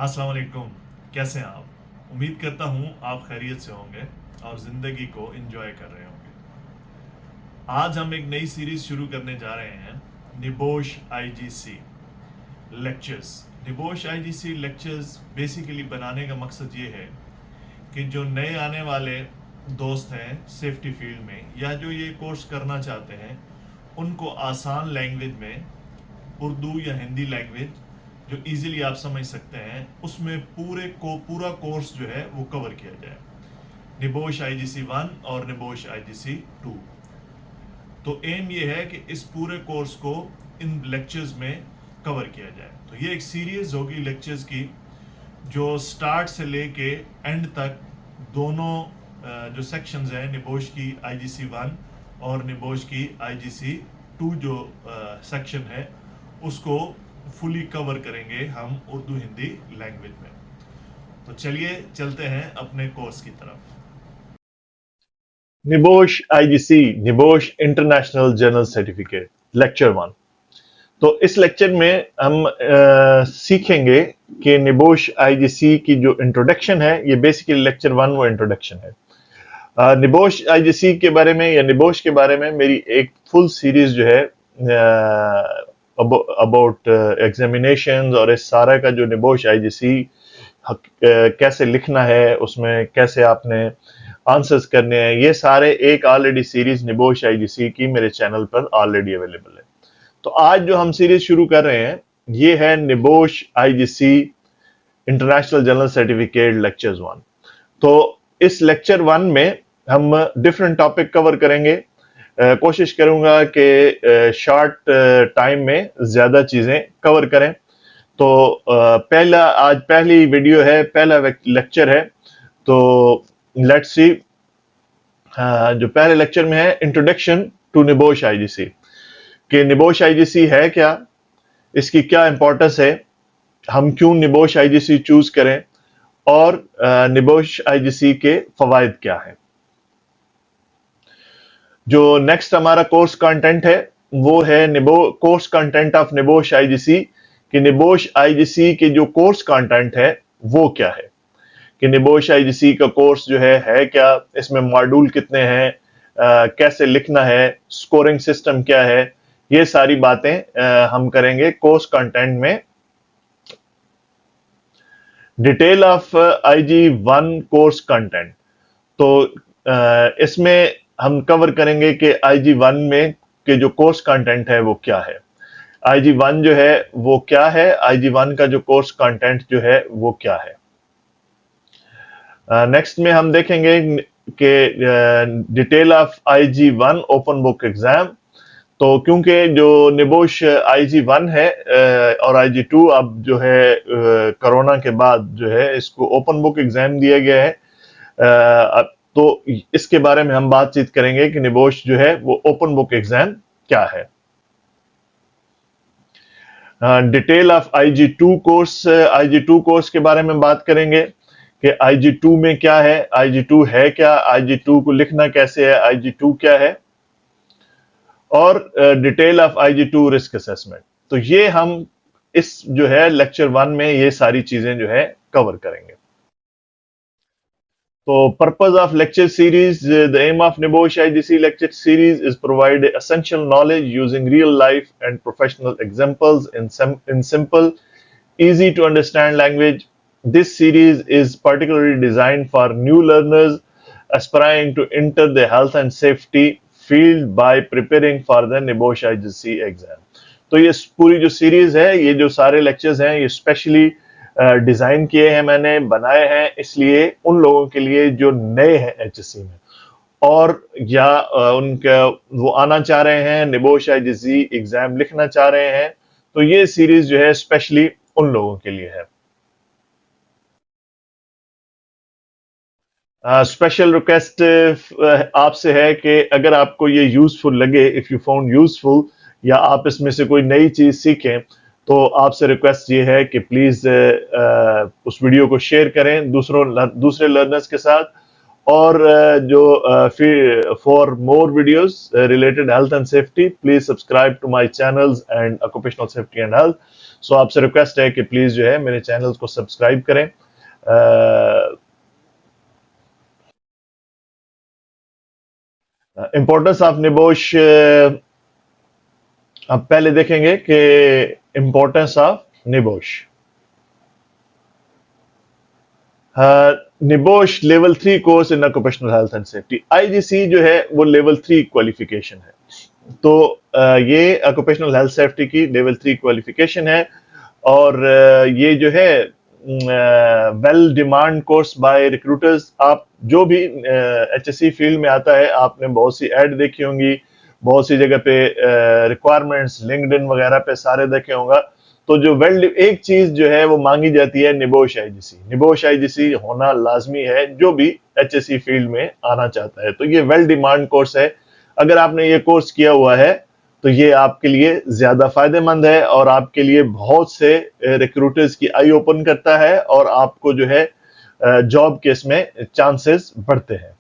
अस्सलाम वालेकुम। कैसे हैं आप? उम्मीद करता हूँ आप खैरियत से होंगे और ज़िंदगी को एंजॉय कर रहे होंगे। आज हम एक नई सीरीज शुरू करने जा रहे हैं, NEBOSH IGC lectures. NEBOSH IGC lectures basically बनाने का मकसद ये है कि जो नए आने वाले दोस्त हैं सेफ्टी फील्ड में या जो ये कोर्स करना चाहते हैं, उनको आसान लैंग्वेज में उर्दू या हिंदी लैंग्वेज जो इजीली आप समझ सकते हैं, उसमें पूरा कोर्स जो है वो कवर किया जाए। निबोश आईजीसी 1 और निबोश आईजीसी 2। तो एम ये है कि इस पूरे कोर्स को इन लेक्चर्स में कवर किया जाए। तो ये एक सीरीज होगी लेक्चर्स की, जो स्टार्ट से लेके एंड तक दोनों जो सेक्शंस हैं, निबोश की आईजीसी 1 और निबोश की आईजीसी 2 जो सेक्शन है, उसको फुली कवर करेंगे हम उर्दू हिंदी लैंग्वेज में। तो चलिए चलते हैं अपने कोर्स की तरफ। NEBOSH IGC NEBOSH international journal certificate lecture 1। तो इस लेक्चर में हम सीखेंगे कि निबोश आईजीसी की जो इंट्रोडक्शन है, ये बेसिकली लेक्चर 1 वो इंट्रोडक्शन है। निबोश आईजीसी के बारे में या निबोश के बारे में मेरी एक फुल सीरीज जो है अबाउट एग्जामिनेशंस और इस सारा का जो निबोश आईजीसी कैसे लिखना है, उसमें कैसे आपने आंसर्स करने हैं, ये सारे एक ऑलरेडी सीरीज निबोश आईजीसी की मेरे चैनल पर ऑलरेडी अवेलेबल है। तो आज जो हम सीरीज शुरू कर रहे हैं, ये है NEBOSH IGC international journal certificate lectures 1। तो इस लेक्चर 1 में हम डिफरेंट टॉपिक कवर करेंगे। कोशिश करूंगा कि शॉर्ट टाइम में ज्यादा चीजें कवर करें। तो आज पहली वीडियो है, पहला लेक्चर है। तो लेट्स सी। जो पहले लेक्चर में है, इंट्रोडक्शन टू निबोश आईजीसी, कि निबोश आईजीसी है क्या, इसकी क्या इंपॉर्टेंस है, हम क्यों निबोश आईजीसी चूज करें, और निबोश आईजीसी के फवायद क्या है। जो नेक्स्ट हमारा कोर्स कंटेंट है, वो है course content of NEBOSH IGC, कि निबोश आईजीसी के जो कोर्स कंटेंट है वो क्या है, कि निबोश आईजीसी का कोर्स जो है क्या, इसमें मॉड्यूल कितने हैं, कैसे लिखना है, स्कोरिंग सिस्टम क्या है, ये सारी बातें हम करेंगे कोर्स कंटेंट में। Detail of IG1 course content, तो इसमें हम कवर करेंगे कि IG1 में के जो कोर्स कंटेंट है वो क्या है, IG1 जो है वो क्या है, IG1 का जो कोर्स कंटेंट जो है वो क्या है। नेक्स्ट में हम देखेंगे कि detail of IG1 open book exam. तो क्योंकि जो निबोश IG1 है और IG2 अब जो है कोरोना के बाद जो है इसको ओपन बुक एग्जाम दिया गया है, तो इसके बारे में हम बातचीत करेंगे कि निबोश जो है वो ओपन बुक एग्जाम क्या है। डिटेल ऑफ IG2 कोर्स के बारे में बात करेंगे कि IG2 में क्या है, IG2 है क्या, IG2 को लिखना कैसे है, IG2 क्या है, और detail of IG2 risk assessment. तो ये हम इस जो है लेक्चर 1 में ये सारी चीजें जो है कवर करेंगे। तो purpose of lecture series, the aim of NEBOSH IGC lecture series is provide essential knowledge using real life and professional examples in simple easy to understand language. This series is particularly designed for new learners aspiring to enter the health and safety field by preparing for the NIBOSH IGC exam. तो ये पूरी जो series है, ये जो सारे lectures हैं, ये स्पेशली डिजाइन किए हैं, मैंने बनाए हैं इसलिए उन लोगों के लिए जो नए हैं एचएससी में, और या उनका वो आना चाह रहे हैं, निबोश आईजीसी एग्जाम लिखना चाह रहे हैं। तो ये सीरीज जो है स्पेशली उन लोगों के लिए है। स्पेशल रिक्वेस्ट आपसे है कि अगर आपको ये यूजफुल लगे, इफ यू फाउंड यूजफुल, या आप इसमें से कोई नई चीज सीखें, तो आपसे रिक्वेस्ट ये है कि प्लीज उस वीडियो को शेयर करें दूसरे लर्नर्स के साथ, और जो for more videos related health and safety, please subscribe to my channels and occupational safety and health. So आपसे रिक्वेस्ट है कि प्लीज जो है मेरे चैनल को सब्सक्राइब करें। इंपॉर्टेंस ऑफ निबोश, अब पहले देखेंगे कि importance of NEBOSH. NEBOSH level 3 course in occupational health and safety. IGC जो है वो लेवल 3 क्वालिफिकेशन है। तो ये ऑक्यूपेशनल हेल्थ सेफ्टी की लेवल 3 क्वालिफिकेशन है और ये जो है well demand course by recruiters. आप जो भी एचएससी फील्ड में आता है, आपने बहुत सी ऐड देखी होंगी, बहुत सी जगह पे रिक्वायरमेंट्स लिंक्डइन वगैरह पे सारे देखे होंगे। तो जो वेल एक चीज जो है वो मांगी जाती है, निबोश आईजीसी। निबोश आईजीसी होना लाजमी है जो भी एचएससी फील्ड में आना चाहता है। तो ये वेल डिमांड कोर्स है। अगर आपने ये कोर्स किया हुआ है तो ये आपके लिए ज्यादा फायदेमंद है और आपके लिए बहुत से रिक्रूटर्स की आई ओपन करता है और आपको जो है जॉब के इसमें चांसेस बढ़ते हैं।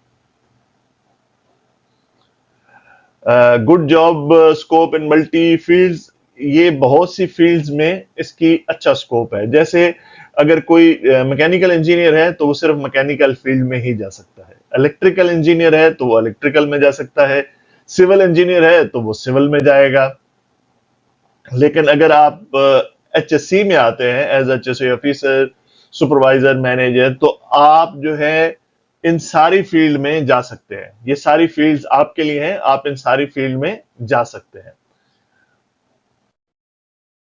Good job scope in multi fields, ये बहुत सी फील्ड्स में इसकी अच्छा स्कोप है। जैसे अगर कोई मैकेनिकल इंजीनियर है तो वो सिर्फ मैकेनिकल फील्ड में ही जा सकता है, इलेक्ट्रिकल इंजीनियर है तो वो इलेक्ट्रिकल में जा सकता है, सिविल इंजीनियर है तो वो सिविल में जाएगा। लेकिन अगर आप एचएससी में आते हैं as HSC officer, supervisor, manager, तो आप जो है इन सारी फील्ड में जा सकते हैं। ये सारी फील्ड्स आपके लिए हैं, आप इन सारी फील्ड में जा सकते हैं।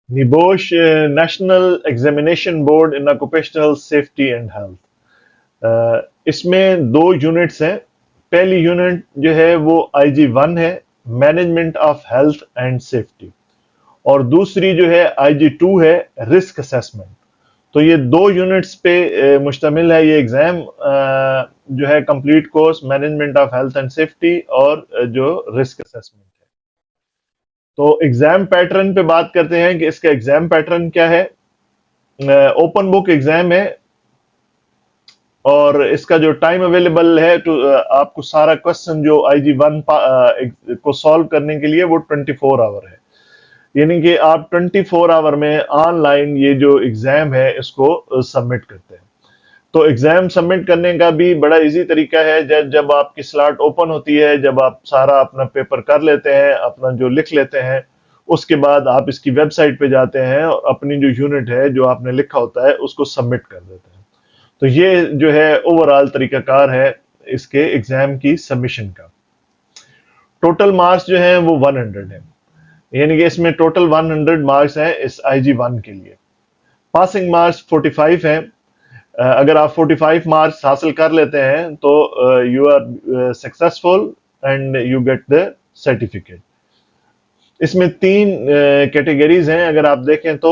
NEBOSH national examination board in occupational safety and health, इसमें 2 यूनिट्स हैं। पहली यूनिट जो है वो IG1 है, management of health and safety, और दूसरी जो है IG2 है, रिस्क असेसमेंट। तो ये 2 यूनिट्स पे मुश्तमिल है ये एग्जाम जो है, complete course management of health and safety और जो रिस्क असेसमेंट है। तो एग्जाम पैटर्न पे बात करते हैं कि इसका एग्जाम पैटर्न क्या है। ओपन बुक एग्जाम है और इसका जो टाइम अवेलेबल है तो आपको सारा क्वेश्चन जो IG1 को सॉल्व करने के लिए वो 24 आवर है। यानी कि आप 24 आवर में ऑनलाइन ये जो एग्जाम है इसको सबमिट करते हैं। तो एग्जाम सबमिट करने का भी बड़ा इजी तरीका है। जब आपकी स्लॉट ओपन होती है, जब आप सारा अपना पेपर कर लेते हैं, अपना जो लिख लेते हैं, उसके बाद आप इसकी वेबसाइट पे जाते हैं और अपनी जो यूनिट है जो आपने लिखा होता है उसको सबमिट कर देते हैं। तो ये जो है ओवरऑल तरीकाकार है इसके एग्जाम की सबमिशन का। टोटल मार्क्स जो है वो 100 है, यानी कि इसमें टोटल 100 मार्क्स हैं इस IG1 के लिए। पासिंग मार्क्स 45 हैं। अगर आप 45 मार्क्स हासिल कर लेते हैं तो you are successful and you get the certificate. इसमें 3 कैटेगरीज हैं। अगर आप देखें तो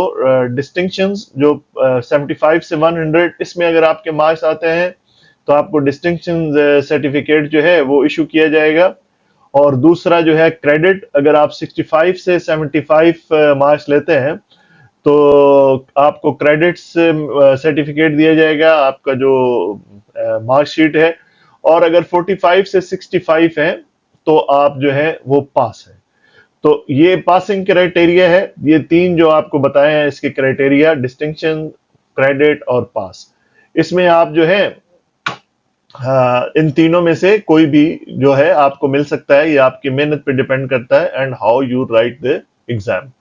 डिस्टिंक्शंस जो 75 से 100, इसमें अगर आपके मार्क्स आते हैं तो आपको डिस्टिंक्शन सर्टिफिकेट जो है वो इशू किया जाएगा। और दूसरा जो है क्रेडिट, अगर आप 65 से 75 मार्क्स लेते हैं तो आपको क्रेडिट्स सर्टिफिकेट दिया जाएगा, आपका जो मार्कशीट है। और अगर 45 से 65 है तो आप जो है वो पास है। तो ये पासिंग क्राइटेरिया है। ये 3 जो आपको बताए हैं इसके क्राइटेरिया, डिस्टिंक्शन, क्रेडिट और पास। इसमें आप जो है इन तीनों में से कोई भी जो है आपको मिल सकता है। ये आपकी मेहनत पे डिपेंड करता है and how you right the exam.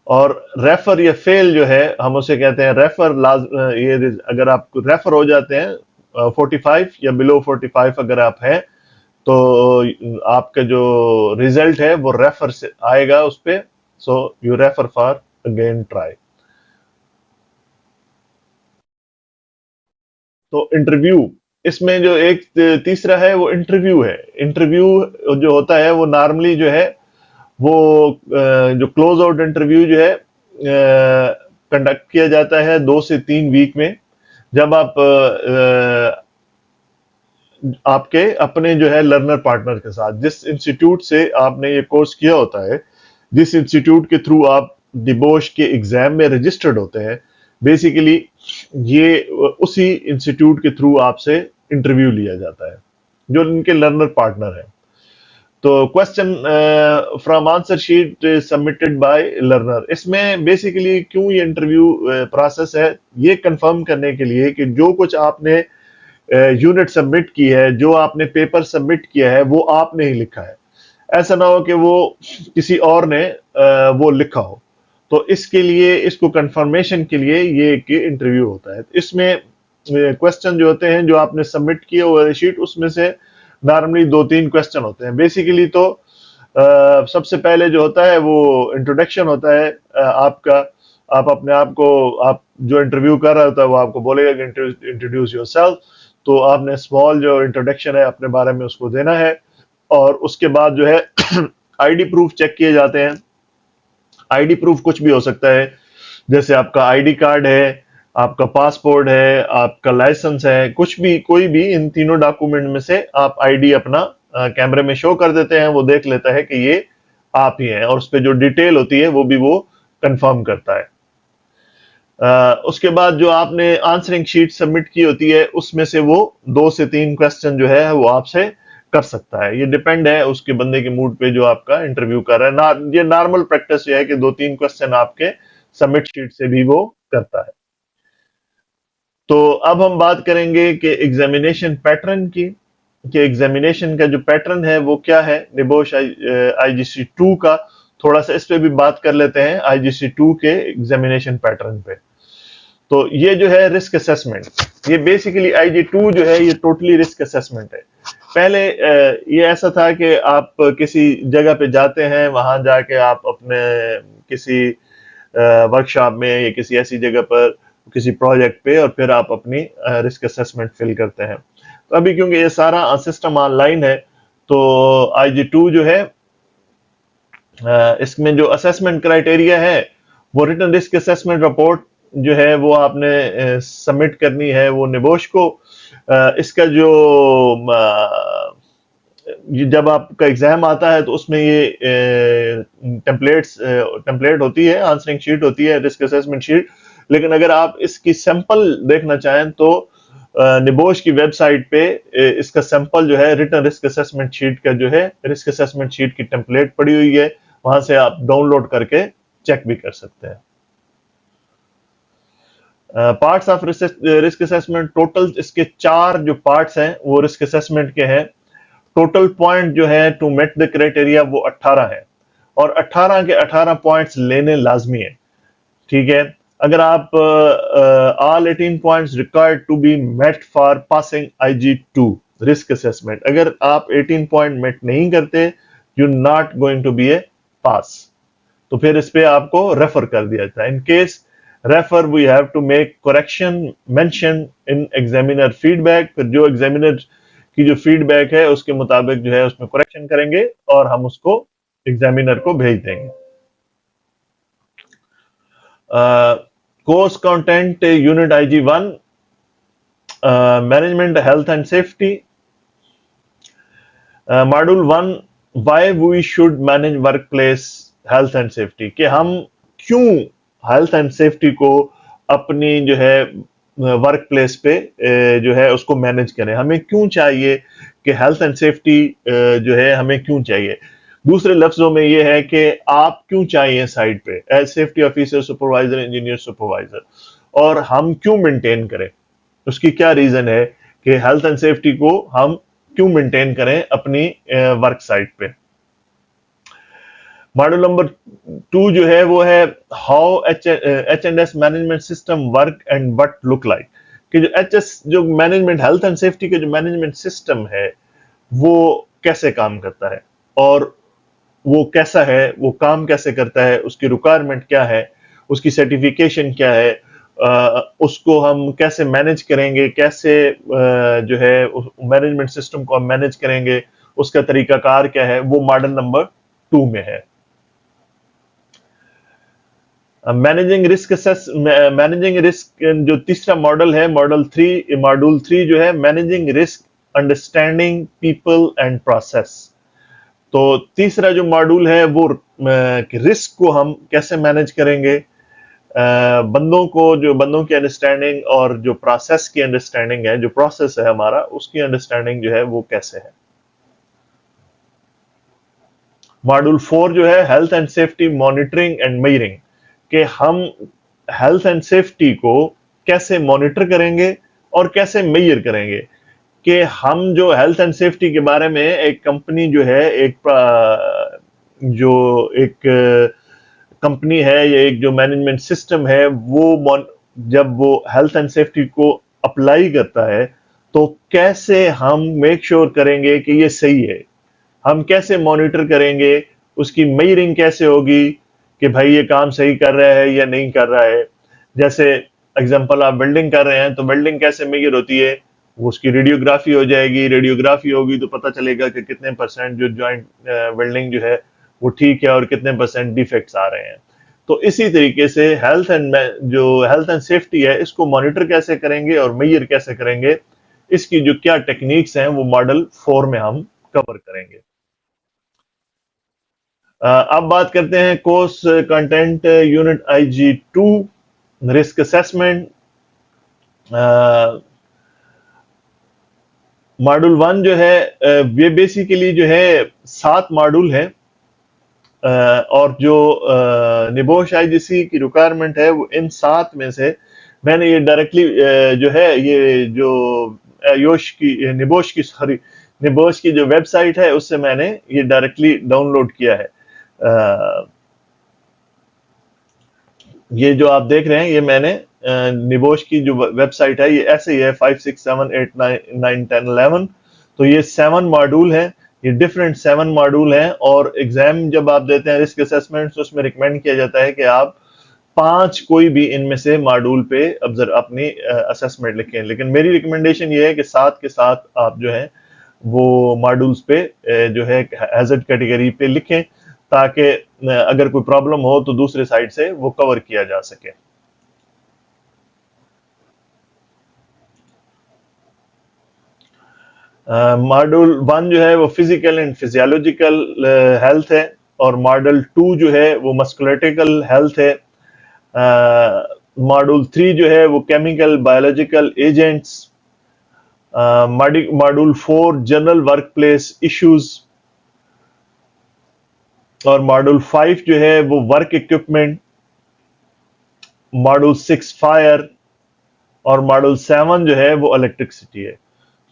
और रेफर या फेल जो है हम उसे कहते हैं रेफर। ये अगर आप रेफर हो जाते हैं 45 या बिलो 45 अगर आप हैं तो आपका जो रिजल्ट है वो रेफर से आएगा उस पे। So you refer for again try. तो इंटरव्यू, इसमें जो एक तीसरा है वो इंटरव्यू है। इंटरव्यू जो होता है वो नॉर्मली जो है वो जो क्लोज आउट इंटरव्यू जो है कंडक्ट किया जाता है 2 से 3 वीक में। जब आप आपके अपने जो है लर्नर पार्टनर के साथ, जिस इंस्टीट्यूट से आपने ये कोर्स किया होता है, जिस इंस्टीट्यूट के थ्रू आप निबोश के एग्जाम में रजिस्टर्ड होते हैं, बेसिकली ये उसी इंस्टीट्यूट के थ्रू आपसे इंटरव्यू लिया जाता है जो इनके लर्नर पार्टनर है। तो question from answer sheet submitted by learner, इसमें बेसिकली क्यों ये इंटरव्यू प्रोसेस है, ये कंफर्म करने के लिए कि जो कुछ आपने यूनिट सबमिट की है, जो आपने पेपर सबमिट किया है, वो आपने ही लिखा है। ऐसा ना हो कि वो किसी और ने वो लिखा हो। तो इसके लिए, इसको कंफर्मेशन के लिए ये एक इंटरव्यू होता है। इसमें क्वेश्चन जो होते हैं, जो आपने सबमिट किए हुए शीट, उसमें से नॉर्मली 2-3 क्वेश्चन होते हैं। बेसिकली तो सबसे पहले जो होता है वो इंट्रोडक्शन होता है आपका। आप अपने आप को, आप जो इंटरव्यू कर रहा होता है वो आपको बोलेगा कि इंट्रोड्यूस योरसेल्फ। तो आपने स्मॉल जो इंट्रोडक्शन है अपने बारे में उसको देना है। और उसके बाद जो है आईडी प्रूफ चेक किए जाते हैं। आईडी प्रूफ कुछ भी हो सकता है, जैसे आपका आईडी कार्ड है, आपका पासपोर्ट है, आपका लाइसेंस है, कुछ भी, कोई भी इन तीनों डॉक्यूमेंट में से आप आईडी अपना कैमरे में शो कर देते हैं। वो देख लेता है कि ये आप ही हैं, और उस पर जो डिटेल होती है वो भी वो कंफर्म करता है। उसके बाद जो आपने आंसरिंग शीट सबमिट की होती है, उसमें से वो 2 से 3 क्वेश्चन जो है वो आपसे कर सकता है। ये डिपेंड है उसके बंदे के मूड पे जो आपका इंटरव्यू कर रहा है। ये नॉर्मल प्रैक्टिस ये है कि 2-3 क्वेश्चन आपके सबमिट शीट से भी वो करता है। तो अब हम बात करेंगे कि एग्जामिनेशन पैटर्न की, कि एग्जामिनेशन का जो पैटर्न है वो क्या है निबोश आईजीसी 2 का। थोड़ा सा इस पे भी बात कर लेते हैं, आईजीसी 2 के एग्जामिनेशन पैटर्न पे। तो ये जो है रिस्क असेसमेंट, ये बेसिकली आईजी 2 जो है ये टोटली रिस्क असेसमेंट है। पहले ये ऐसा था कि आप किसी जगह पे जाते हैं, वहां जाके आप अपने किसी वर्कशॉप में या किसी ऐसी जगह पर, किसी प्रोजेक्ट पे, और फिर आप अपनी रिस्क असेसमेंट फिल करते हैं। तो अभी क्योंकि ये सारा सिस्टम ऑनलाइन है, तो आईजी 2 जो है इसमें जो असेसमेंट क्राइटेरिया है वो रिटन रिस्क असेसमेंट रिपोर्ट जो है वो आपने सबमिट करनी है वो निबोश को। इसका जो जब आपका एग्जाम आता है तो उसमें ये टेम्पलेट होती है, आंसरिंग शीट होती है, रिस्क असेसमेंट शीट। लेकिन अगर आप इसकी सैंपल देखना चाहें तो निबोश की वेबसाइट पे इसका सैंपल जो है रिटन रिस्क असेसमेंट शीट का जो है, रिस्क असेसमेंट शीट की टेम्पलेट पड़ी हुई है, वहां से आप डाउनलोड करके चेक भी कर सकते हैं। Parts of risk assessment, total इसके 4 जो पार्ट्स हैं वो रिस्क असेसमेंट के हैं। टोटल पॉइंट जो है टू मेट द क्राइटेरिया वो 18 है, और 18 के 18 पॉइंट्स लेने लाजमी है। ठीक है, अगर आप all 18 points required to be met for passing IG 2 risk assessment, अगर आप 18 पॉइंट मेट नहीं करते, you not going to be a pass. तो फिर इस पे आपको रेफर कर दिया जाता है। In case refer we have to make correction mention in examiner feedback. फिर जो एग्जामिनर की जो फीडबैक है उसके मुताबिक जो है उसमें करेक्शन करेंगे और हम उसको एग्जामिनर को भेज देंगे। Course content unit IG 1, management health and safety, module 1, why we should manage work place health and safety, कि हम क्यों हेल्थ एंड सेफ्टी को अपनी जो है वर्क प्लेस पे जो है उसको मैनेज करें, हमें क्यों चाहिए कि हेल्थ एंड सेफ्टी जो है हमें क्यों चाहिए। दूसरे लफ्जों में ये है कि आप क्यों चाहिए साइड पे as safety officer, supervisor, engineer, supervisor, और हम क्यों मेंटेन करें, उसकी क्या रीजन है कि हेल्थ एंड सेफ्टी को हम क्यों मेंटेन करें अपनी वर्क साइट पे। मॉड्यूल नंबर 2 जो है वो है हाउ एच&एस management system work and what look like, कि जो एचएस जो मैनेजमेंट हेल्थ एंड सेफ्टी का जो मैनेजमेंट सिस्टम है वो कैसे काम करता है, और वो कैसा है, वो काम कैसे करता है, उसकी रिक्वायरमेंट क्या है, उसकी सर्टिफिकेशन क्या है, उसको हम कैसे मैनेज करेंगे, कैसे जो है मैनेजमेंट सिस्टम को हम मैनेज करेंगे, उसका तरीकाकार क्या है, वो मॉडल नंबर 2 में है। मैनेजिंग रिस्क जो तीसरा मॉडल है, मॉडल 3 जो है managing risk understanding people and process. तो तीसरा जो मॉड्यूल है वो रिस्क को हम कैसे मैनेज करेंगे, बंदों की अंडरस्टैंडिंग और जो प्रोसेस की अंडरस्टैंडिंग है, जो प्रोसेस है हमारा, उसकी अंडरस्टैंडिंग जो है वो कैसे है। मॉड्यूल 4 जो है health and safety monitoring and measuring, कि हम हेल्थ एंड सेफ्टी को कैसे मॉनिटर करेंगे और कैसे मेजर करेंगे, कि हम जो हेल्थ एंड सेफ्टी के बारे में एक कंपनी जो है एक कंपनी है या एक जो मैनेजमेंट सिस्टम है वो जब वो हेल्थ एंड सेफ्टी को अप्लाई करता है तो कैसे हम मेक श्योर करेंगे कि ये सही है, हम कैसे मॉनिटर करेंगे, उसकी मेजरिंग कैसे होगी कि भाई ये काम सही कर रहा है या नहीं कर रहा है। जैसे एग्जांपल आप वेल्डिंग कर रहे हैं तो वेल्डिंग कैसे मेजर होती है, वो उसकी रेडियोग्राफी हो जाएगी, रेडियोग्राफी होगी तो पता चलेगा कि कितने परसेंट जो जॉइंट वेल्डिंग जो है वो ठीक है और कितने परसेंट डिफेक्ट्स आ रहे हैं। तो इसी तरीके से हेल्थ एंड सेफ्टी है इसको मॉनिटर कैसे करेंगे और मेजर कैसे करेंगे, इसकी जो क्या टेक्निक्स हैं वो मॉडल 4 में हम कवर करेंगे। अब बात करते हैं course content unit IG2 risk assessment. Module 1 जो है ये बेसिकली जो है 7 मॉड्यूल है और जो निबोश आईजीसी की रिक्वायरमेंट है वो इन 7 में से मैंने ये डायरेक्टली जो है ये जो निबोश की जो वेबसाइट है उससे मैंने ये डायरेक्टली डाउनलोड किया है। ये जो आप देख रहे हैं ये मैंने निबोश की जो वेबसाइट है ये ऐसे ही है 5, 6, 7, 8, 9, 10, 11। तो ये 7 मॉड्यूल है, ये डिफरेंट 7 मॉड्यूल हैं और एग्जाम जब आप देते हैं रिस्क असेसमेंट तो उसमें रिकमेंड किया जाता है कि आप 5 कोई भी इनमें से मॉड्यूल पे अपनी असेसमेंट लिखें, लेकिन मेरी रिकमेंडेशन ये है कि 7 के साथ आप जो है वो मॉड्यूल्स पे जो है हैजर्ड कैटेगरी पे लिखें ताकि अगर कोई प्रॉब्लम हो तो दूसरे साइड से वो कवर किया जा सके। मॉड्यूल 1 जो है वो फिजिकल एंड फिजियोलॉजिकल हेल्थ है और मॉड्यूल 2 जो है वो मस्कुलेटिकल हेल्थ है। मॉड्यूल 3 जो है वो chemical biological agents. Module 4 general work place issues और मॉड्यूल 5 जो है वो वर्क इक्विपमेंट। मॉड्यूल 6 फायर और मॉड्यूल 7 जो है वो इलेक्ट्रिसिटी है।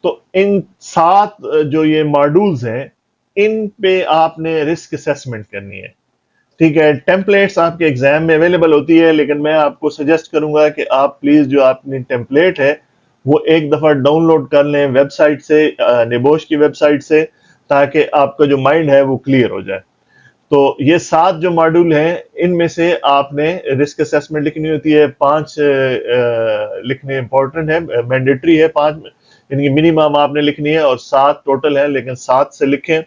तो इन 7 जो ये मॉड्यूल्स हैं इन पे आपने रिस्क असेसमेंट करनी है, ठीक है। टेम्पलेट्स आपके एग्जाम में अवेलेबल होती है, लेकिन मैं आपको सजेस्ट करूंगा कि आप प्लीज जो आपकी टेम्पलेट है वो एक दफा डाउनलोड कर लें वेबसाइट से, निबोश की वेबसाइट से, ताकि आपका जो माइंड है वो क्लियर हो जाए। तो ये 7 जो मॉड्यूल हैं इनमें से आपने रिस्क असेसमेंट लिखनी होती है, 5 लिखने इंपॉर्टेंट है, मैंडेटरी है 5, इनकी मिनिमम आपने लिखनी है और 7 टोटल है, लेकिन 7 से लिखें।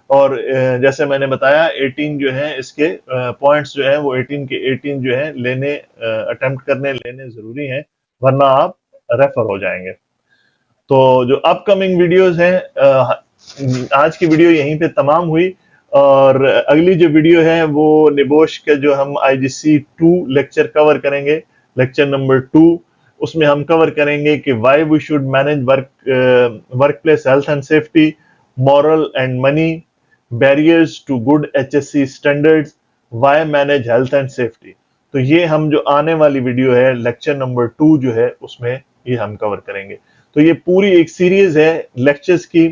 और जैसे मैंने बताया 18 जो है इसके पॉइंट्स जो है वो 18 के 18 जो है लेने अटेम्प्ट लेने जरूरी हैं, वरना आप रेफर हो जाएंगे। तो जो अपकमिंग वीडियोस हैं आज की वीडियो यहीं पे तमाम हुई और अगली जो वीडियो है वो निबोश के जो हम IGC2 लेक्चर कवर करेंगे, लेक्चर नंबर 2। उसमें हम कवर करेंगे कि why we should manage workplace health and safety, moral and money, barriers to good HSC standards, why manage health and safety. तो ये हम जो आने वाली वीडियो है लेक्चर नंबर 2 जो है उसमें ये हम कवर करेंगे। तो ये पूरी एक सीरीज है लेक्चर्स की।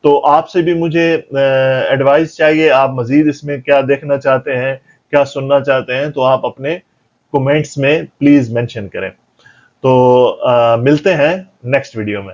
तो आपसे भी मुझे एडवाइस चाहिए, आप मजीद इसमें क्या देखना चाहते हैं, क्या सुनना चाहते हैं, तो आप अपने कमेंट्स में प्लीज मेंशन करें। तो मिलते हैं नेक्स्ट वीडियो में।